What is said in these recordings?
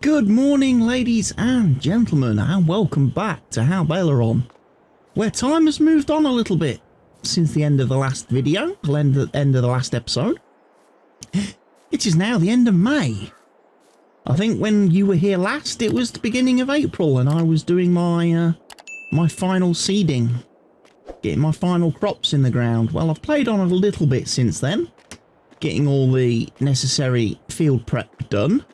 Good morning, ladies and gentlemen, and welcome back to Haut Beyleron, where time has moved on a little bit since the end of the last video, the end of the last episode. It is now the end of May. I think when you were here last, it was the beginning of April, and I was doing my my final seeding, getting my final crops in the ground. Well, I've played on it a little bit since then, getting all the necessary field prep done.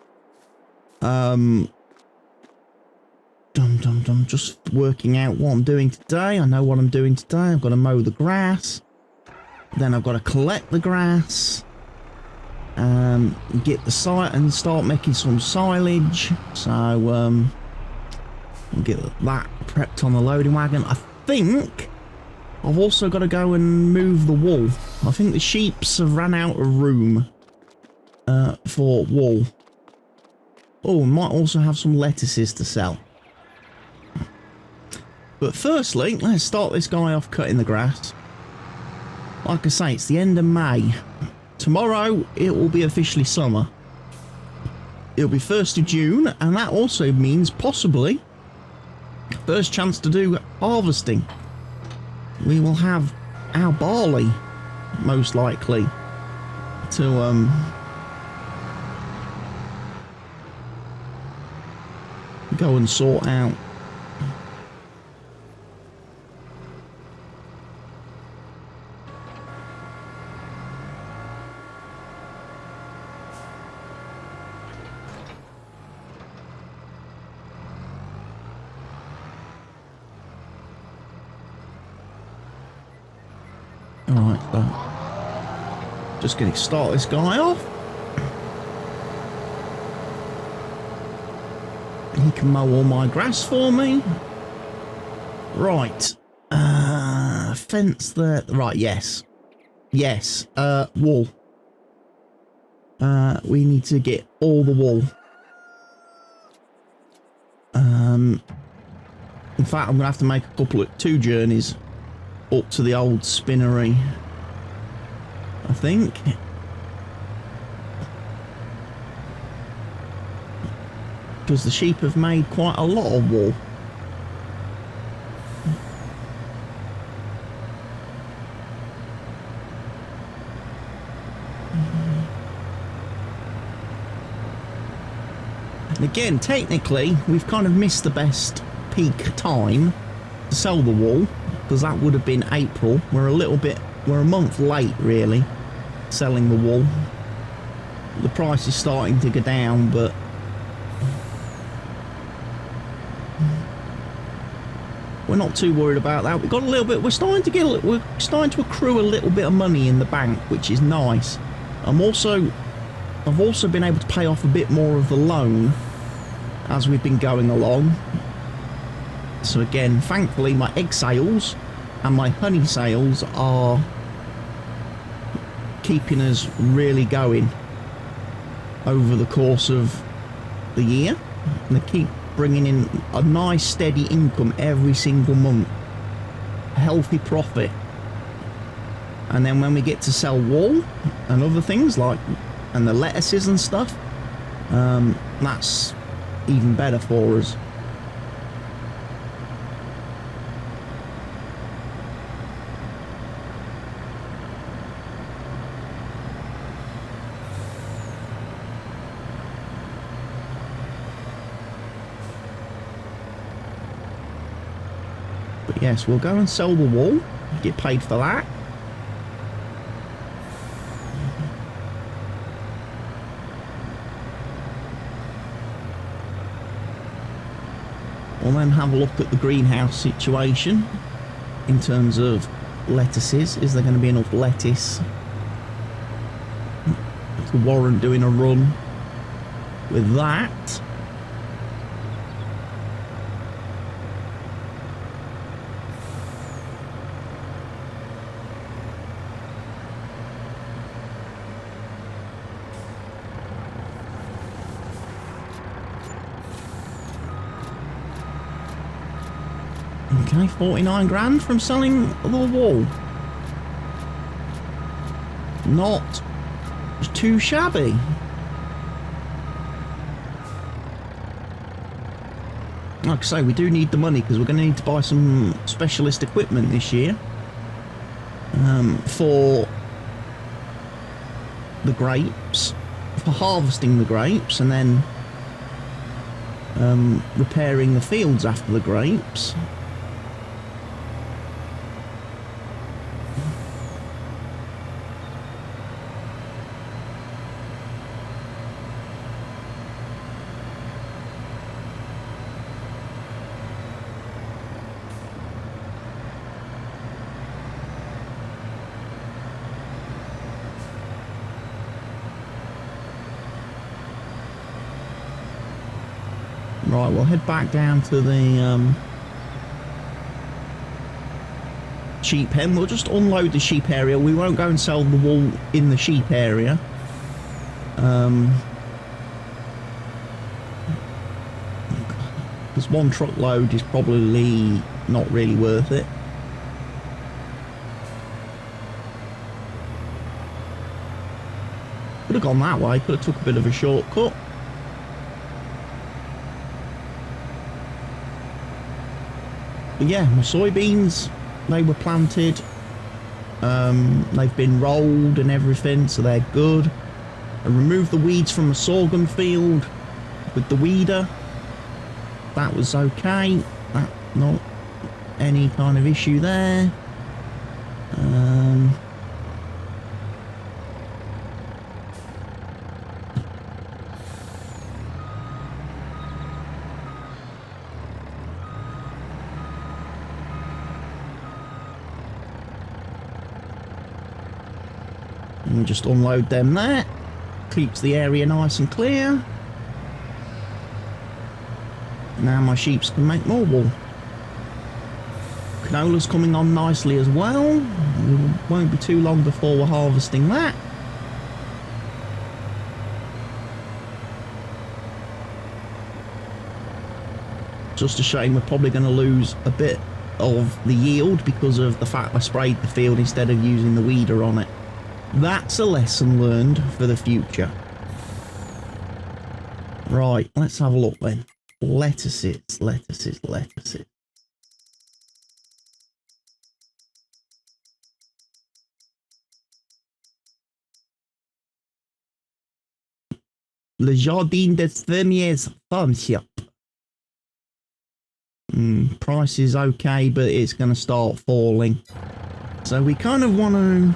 Just working out what I'm doing today. I know what I'm doing today. I've got to mow the grass. Then I've got to collect the grass. Get the site and start making some silage. So, I'll get that prepped on the loading wagon. I think I've also got to go and move the wool. I think the sheeps have ran out of room for wool. Oh, we might also have some lettuces to sell. But firstly, let's start this guy off cutting the grass. Like I say, it's the end of May. Tomorrow, it will be officially summer. It'll be 1st of June, and that also means possibly first chance to do harvesting. We will have our barley, most likely, to go and sort out. Alright, so just going to start this guy off. He can mow all my grass for me. Right. Fence there. Right, yes. Yes. Wool. We need to get all the wool. In fact, I'm going to have to make two journeys up to the old spinnery, I think. Because the sheep have made quite a lot of wool. And again, technically, we've kind of missed the best peak time to sell the wool, because that would have been April. We're a month late, really, selling the wool. The price is starting to go down, but we're not too worried about that. We've got a little bit. We're starting to accrue a little bit of money in the bank, which is nice. I've also been able to pay off a bit more of the loan as we've been going along. So again, thankfully, my egg sales and my honey sales are keeping us really going over the course of the year, and they keep bringing in a nice steady income every single month, a healthy profit. And then when we get to sell wool and other things and the lettuces and stuff, that's even better for us. But yes, we'll go and sell the wool, get paid for that. We'll then have a look at the greenhouse situation in terms of lettuces. Is there going to be enough lettuce to warrant doing a run with that? Okay, 49 grand from selling the wool. Not too shabby. Like I say, we do need the money because we're going to need to buy some specialist equipment this year for the grapes, for harvesting the grapes, and then repairing the fields after the grapes. Right, we'll head back down to the sheep pen. We'll just unload the sheep area. We won't go and sell the wool in the sheep area. Because one truckload is probably not really worth it. Could have gone that way, could have took a bit of a shortcut. But yeah, my soybeans, they were planted, they've been rolled and everything, so they're good. I removed the weeds from the sorghum field with the weeder. That was okay, that not any kind of issue there. And we just unload them there. Keeps the area nice and clear. Now my sheeps can make more wool. Canola's coming on nicely as well. It won't be too long before we're harvesting that. Just a shame we're probably going to lose a bit of the yield because of the fact I sprayed the field instead of using the weeder on it. That's a lesson learned for the future. Right, let's have a look then. Lettuces, lettuces, lettuces. Le Jardin des Fermiers Farm Shop. Price is okay, but it's going to start falling. So we kind of want to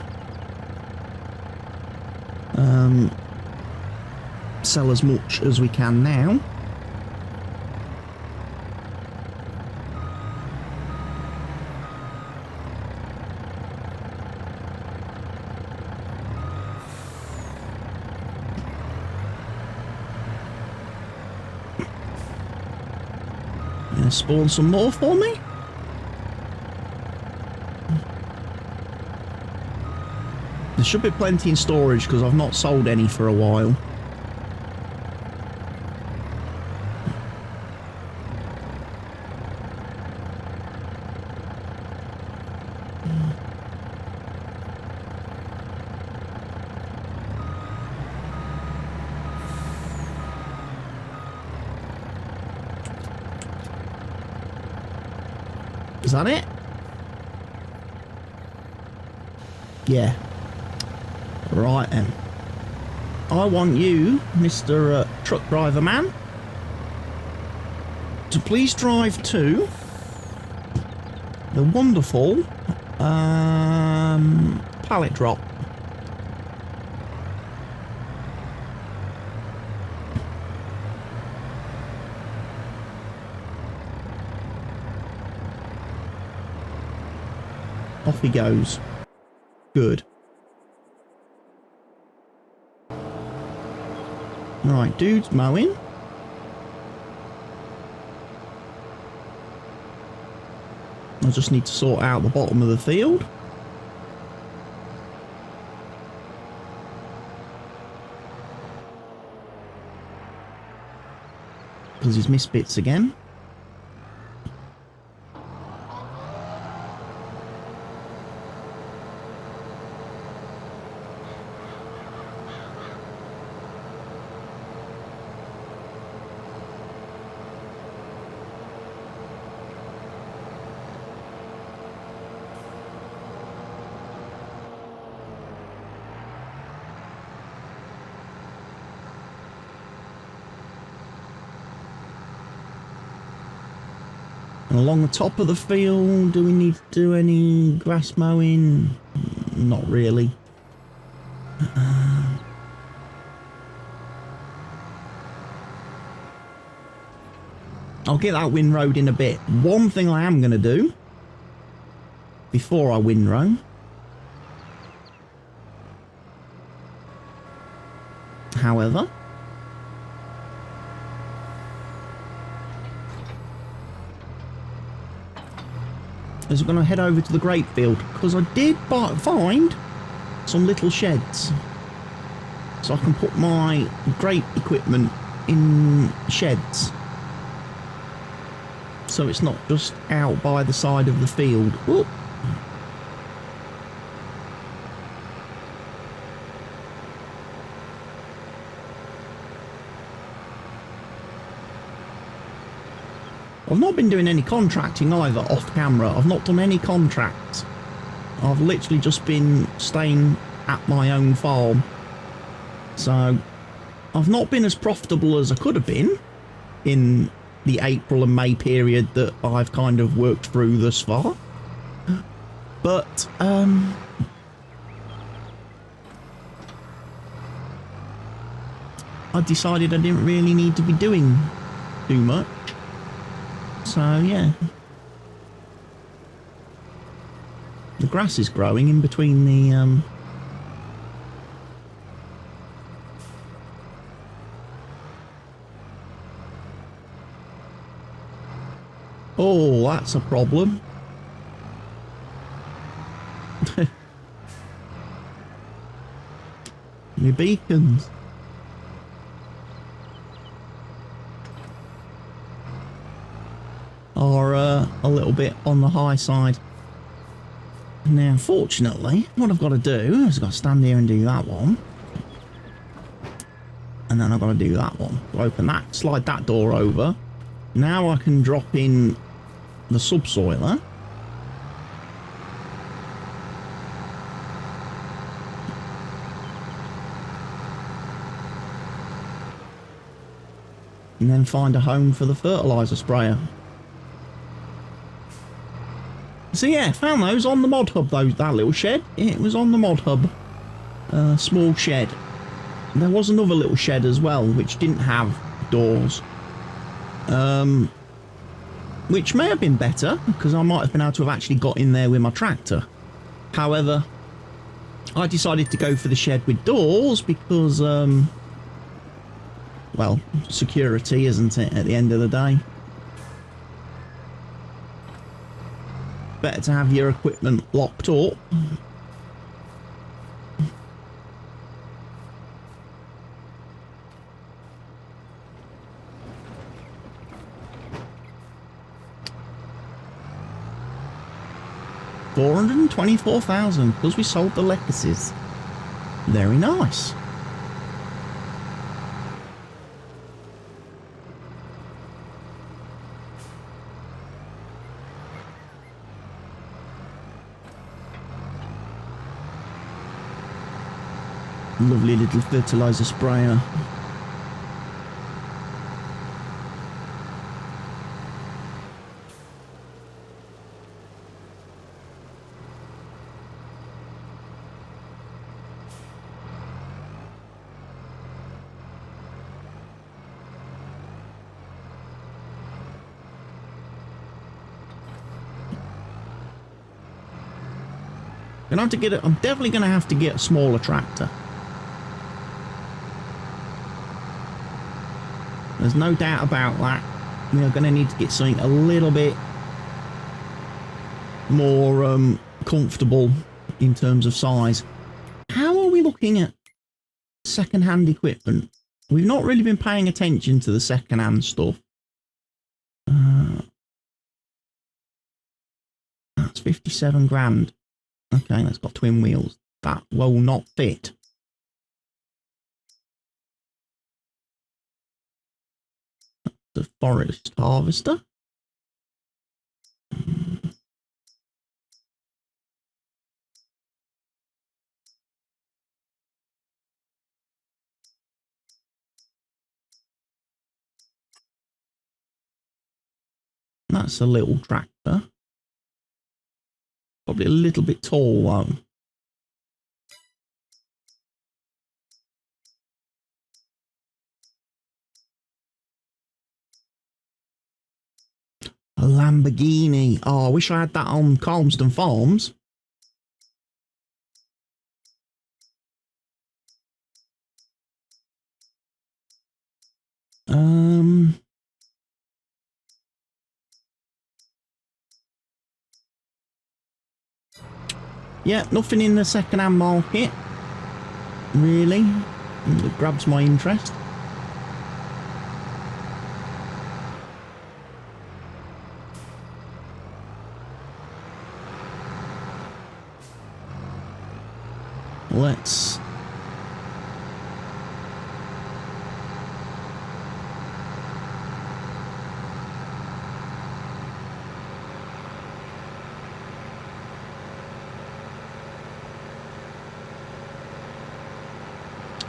sell as much as we can now. Gonna spawn some more for me. There should be plenty in storage because I've not sold any for a while. Is that it? Yeah. Right then. I want you, Mr. Truck Driver Man, to please drive to the wonderful pallet drop. Off he goes. Good. Right, dude's mowing. I just need to sort out the bottom of the field. Because he's missed bits again. And along the top of the field, do we need to do any grass mowing? Not really. I'll get that windrowed in a bit. One thing I am going to do before I windrow however, is I'm going to head over to the grape field because I did find some little sheds, so I can put my grape equipment in sheds, so it's not just out by the side of the field. Ooh. I've not been doing any contracting either off camera. I've not done any contracts. I've literally just been staying at my own farm. So I've not been as profitable as I could have been in the April and May period that I've kind of worked through thus far. But I decided I didn't really need to be doing too much. So yeah, the grass is growing in between the oh, that's a problem. My beacons. Are a little bit on the high side. Now, fortunately, what I've got to do is I've got to stand here and do that one. And then I've got to do that one. Open that, slide that door over. Now I can drop in the subsoiler. And then find a home for the fertilizer sprayer. So yeah, found those on the mod hub, that little shed. It was on the mod hub. Small shed. There was another little shed as well, which didn't have doors. Which may have been better, because I might have been able to have actually got in there with my tractor. However, I decided to go for the shed with doors because, well, security, isn't it, at the end of the day? Better to have your equipment locked up. $424,000 because we sold the legacies. Very nice. Lovely little fertilizer sprayer. Gonna have to get it. I'm definitely gonna have to get a smaller tractor. There's no doubt about that. We are going to need to get something a little bit more comfortable in terms of size. How are we looking at second-hand equipment? We've not really been paying attention to the second-hand stuff. That's 57 grand. Okay, that's got twin wheels. That will not fit. The forest harvester. That's a little tractor. Probably a little bit tall though. A Lamborghini. Oh, I wish I had that on Calmston Farms. Yeah, nothing in the second-hand market, really, that grabs my interest. Let's...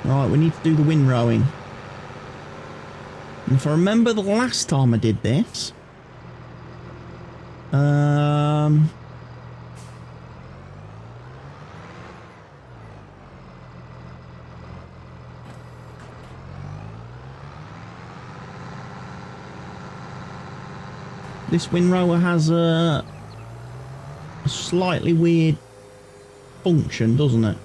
Right, we need to do the windrowing. And if I remember the last time I did this... this windrower has a slightly weird function, doesn't it?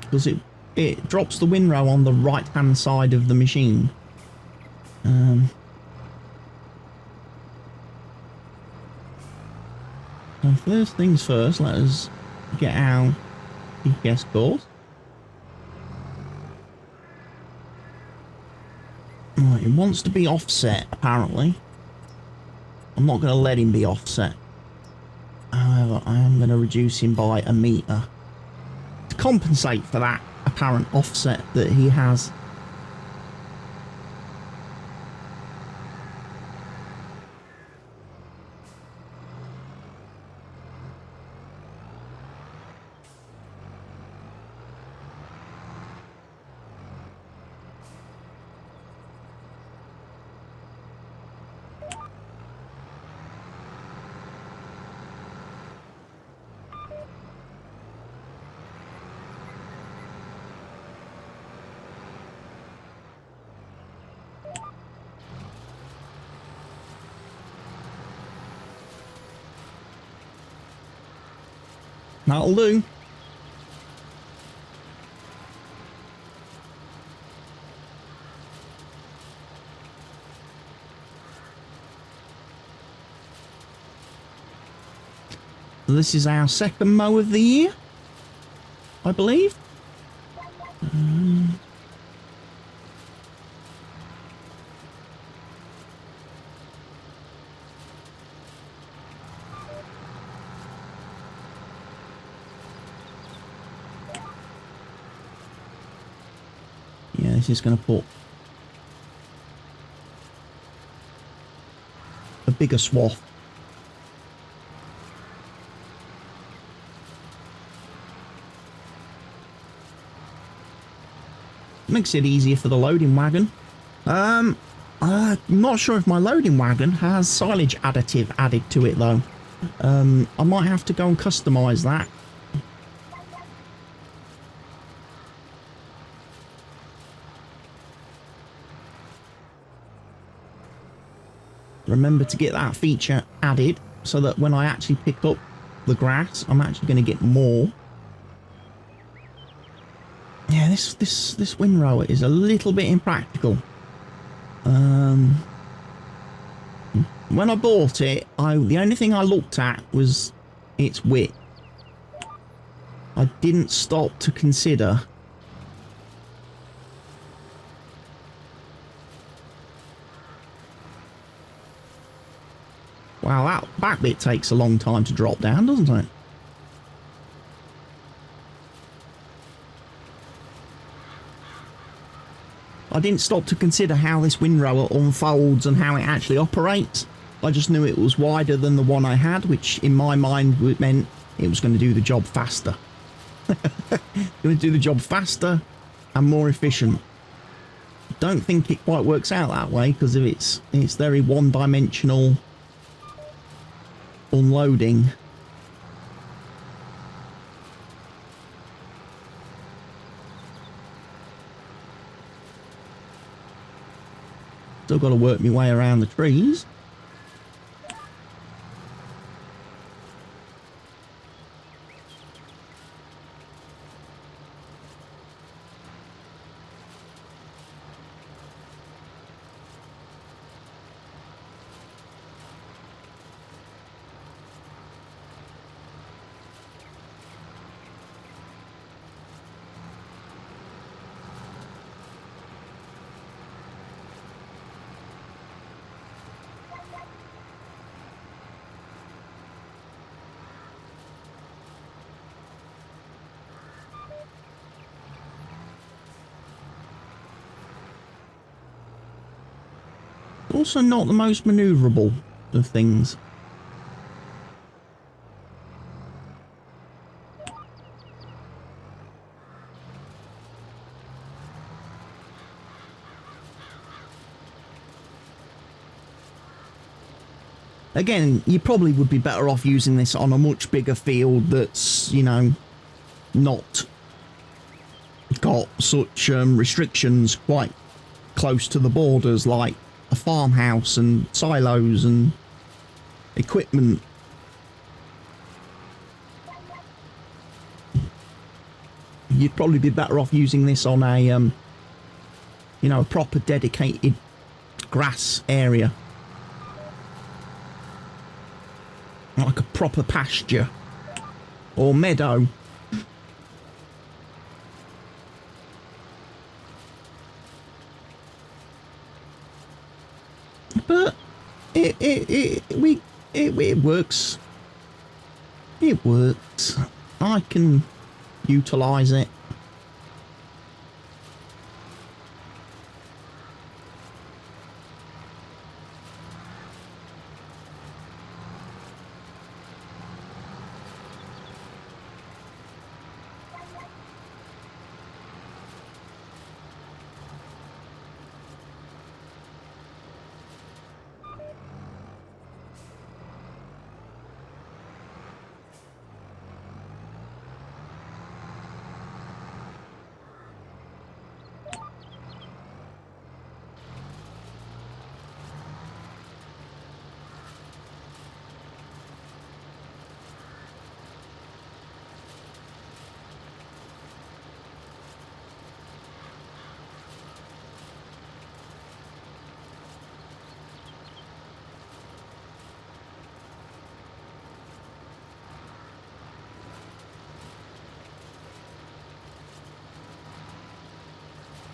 Because it drops the windrow on the right hand side of the machine. So first things first, let us get our GPS course. Right, he wants to be offset apparently. I'm not going to let him be offset. However, I am going to reduce him by a meter to compensate for that apparent offset that he has. That'll do. So this is our second mow of the year, I believe. Yeah, this is going to put a bigger swath. Makes it easier for the loading wagon. I'm not sure if my loading wagon has silage additive added to it though. I might have to go and customize that. Remember to get that feature added so that when I actually pick up the grass, I'm actually going to get more. Yeah, this windrower is a little bit impractical. When I bought it, the only thing I looked at was its width. I didn't stop to consider wow, that back bit takes a long time to drop down, doesn't it? I didn't stop to consider how this windrower unfolds and how it actually operates. I just knew it was wider than the one I had, which in my mind meant it was going to do the job faster. Going to do the job faster and more efficient. Don't think it quite works out that way because of it's very one-dimensional unloading. Still got to work my way around the trees. Also not the most manoeuvrable of things. Again, you probably would be better off using this on a much bigger field that's, you know, not got such restrictions quite close to the borders, like a farmhouse and silos and equipment. You'd probably be better off using this on a, you know, a proper dedicated grass area. Like a proper pasture or meadow. But it works. It works. I can utilize it.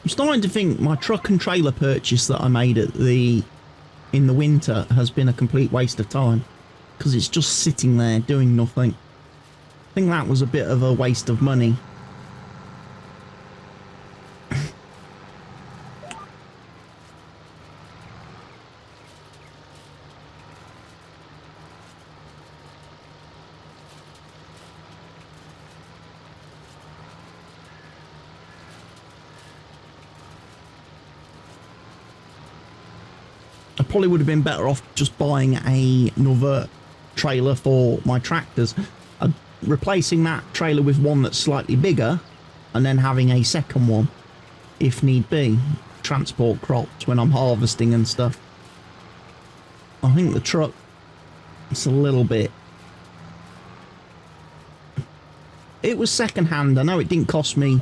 I'm starting to think my truck and trailer purchase that I made at in the winter has been a complete waste of time because it's just sitting there doing nothing. I think that was a bit of a waste of money. I probably would have been better off just buying another trailer for my tractors, replacing that trailer with one that's slightly bigger, and then having a second one, if need be, transport crops when I'm harvesting and stuff. I think the truck, it's a little bit... It was second hand. I know it didn't cost me,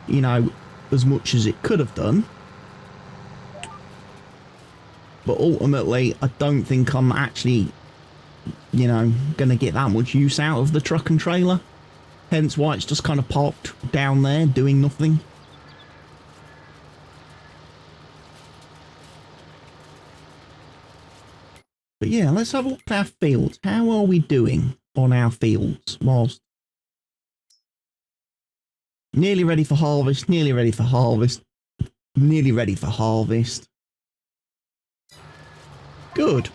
you know, as much as it could have done. But ultimately, I don't think I'm actually, you know, going to get that much use out of the truck and trailer. Hence why it's just kind of parked down there, doing nothing. But yeah, let's have a look at our fields. How are we doing on our fields? Whilst nearly ready for harvest, nearly ready for harvest, nearly ready for harvest. Good.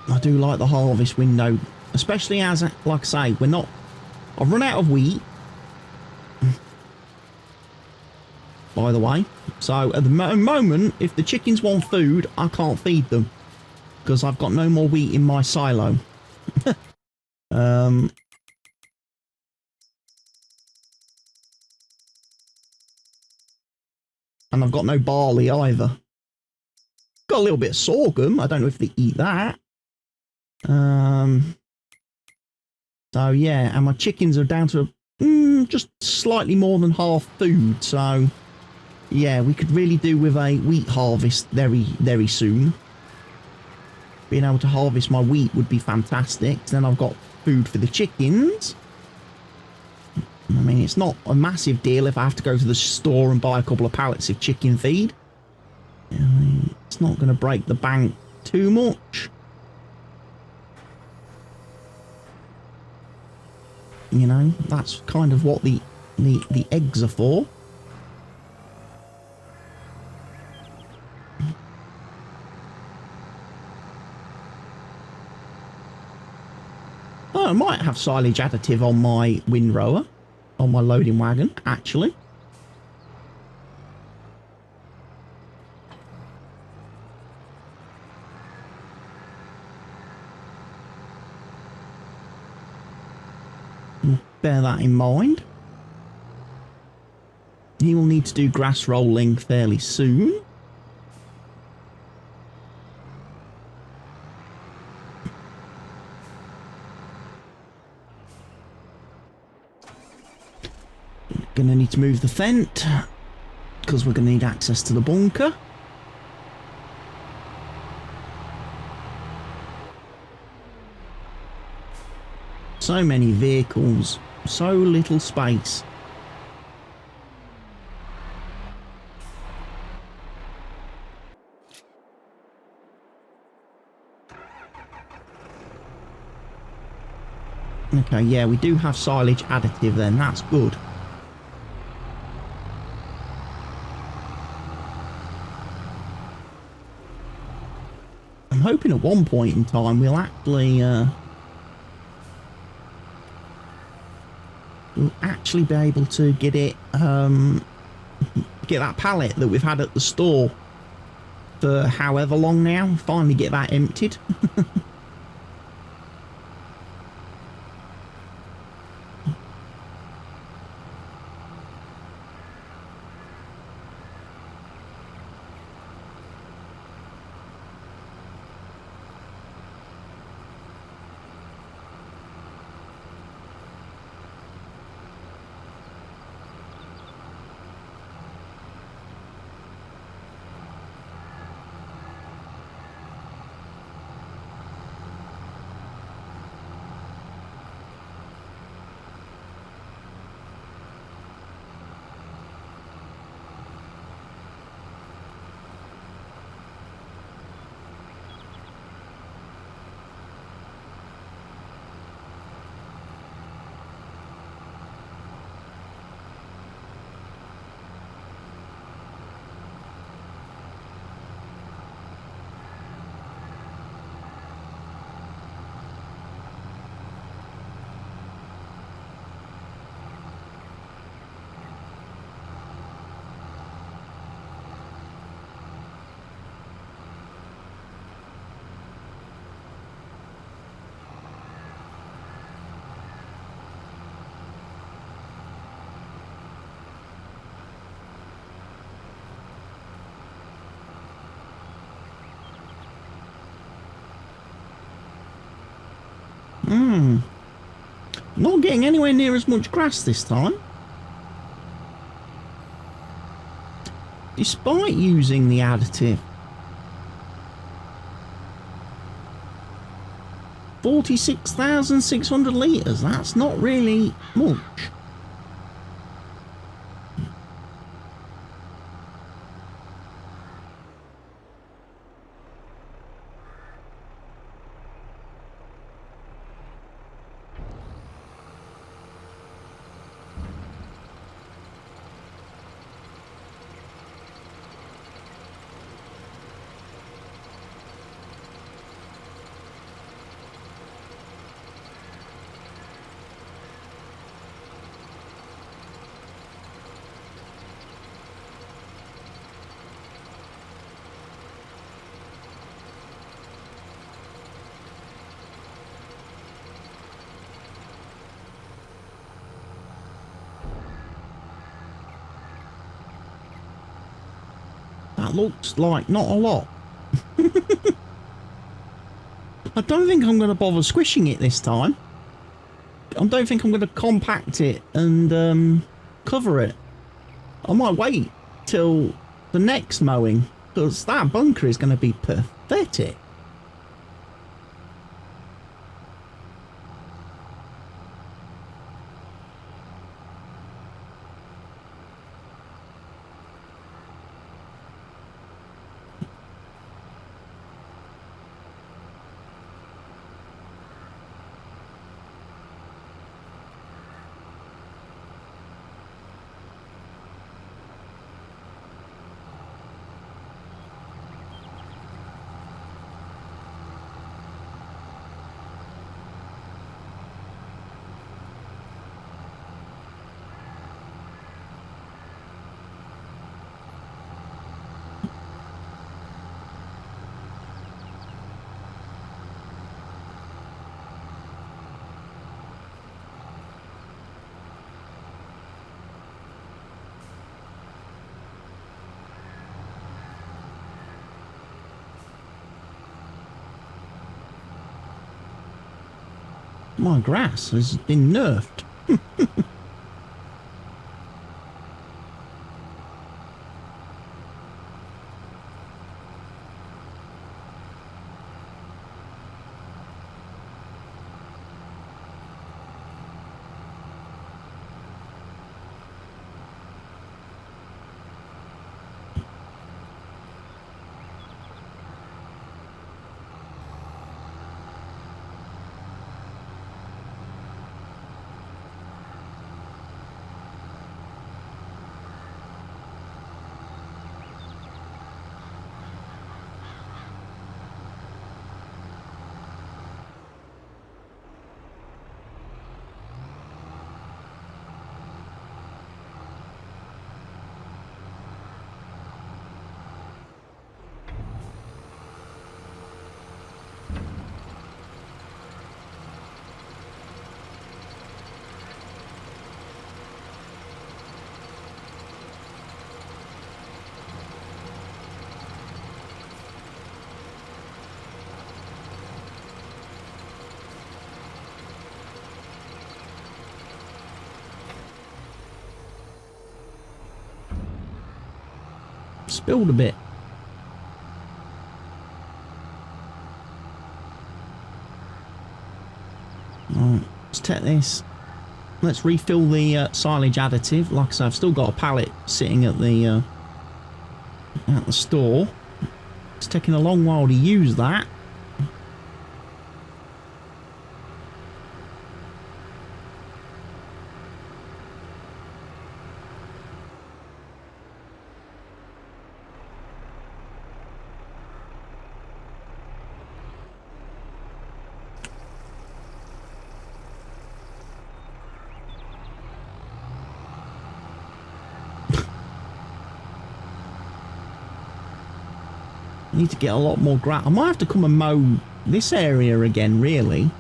I do like the harvest window Especially as, like I say, I've run out of wheat, by the way. So at the moment, if the chickens want food, I can't feed them because I've got no more wheat in my silo. And I've got no barley either. Got a little bit of sorghum. I don't know if they eat that. So yeah, and my chickens are down to just slightly more than half food. So yeah, we could really do with a wheat harvest very, very soon. Being able to harvest my wheat would be fantastic. Then I've got food for the chickens. I mean, it's not a massive deal if I have to go to the store and buy a couple of pallets of chicken feed. I mean, it's not going to break the bank too much. You know, that's kind of what the eggs are for. Oh, I might have silage additive on my windrower, on my loading wagon, actually. Bear that in mind. He will need to do grass rolling fairly soon. Gonna need to move the fence because we're gonna need access to the bunker. So many vehicles, so little space. Okay, yeah, we do have silage additive then, that's good. I'm hoping at one point in time we'll actually be able to get it, get that pallet that we've had at the store for however long now, finally get that emptied. Not getting anywhere near as much grass this time. Despite using the additive. 46,600 litres, that's not really much. That looks like not a lot. I don't think I'm going to bother squishing it this time. I don't think I'm going to compact it and cover it. I might wait till the next mowing, because that bunker is going to be pathetic. My grass has been nerfed. Spilled a bit. Right, let's take this. Let's refill the silage additive. Like I said, I've still got a pallet sitting at the store. It's taking a long while to use that. I need to get a lot more grass. I might have to come and mow this area again, really.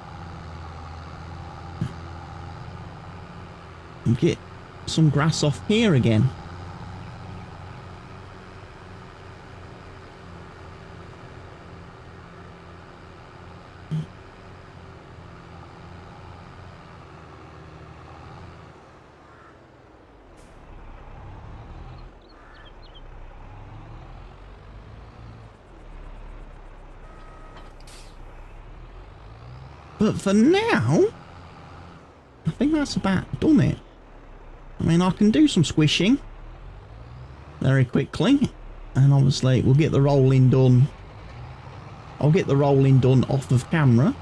And get some grass off here again. But for now, I think that's about done it. I mean, I can do some squishing very quickly, and obviously we'll get the rolling done. I'll get the rolling done off of camera.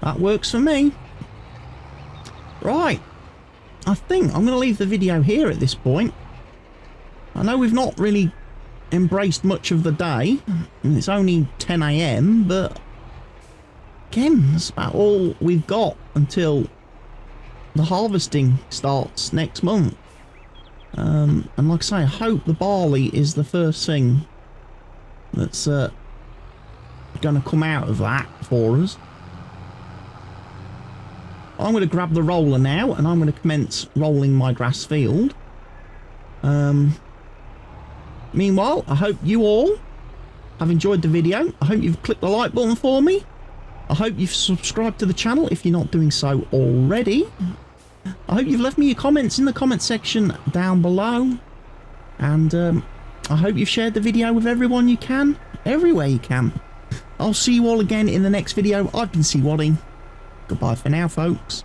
That works for me. Right. I think I'm going to leave the video here at this point. I know we've not really embraced much of the day. It's only 10 AM, but again, that's about all we've got until the harvesting starts next month. And like I say, I hope the barley is the first thing that's going to come out of that for us. I'm going to grab the roller now, and I'm going to commence rolling my grass field. Meanwhile, I hope you all have enjoyed the video. I hope you've clicked the like button for me. I hope you've subscribed to the channel if you're not doing so already. I hope you've left me your comments in the comment section down below. And I hope you've shared the video with everyone you can, everywhere you can. I'll see you all again in the next video. I've been CWATTYESO. Goodbye for now, folks.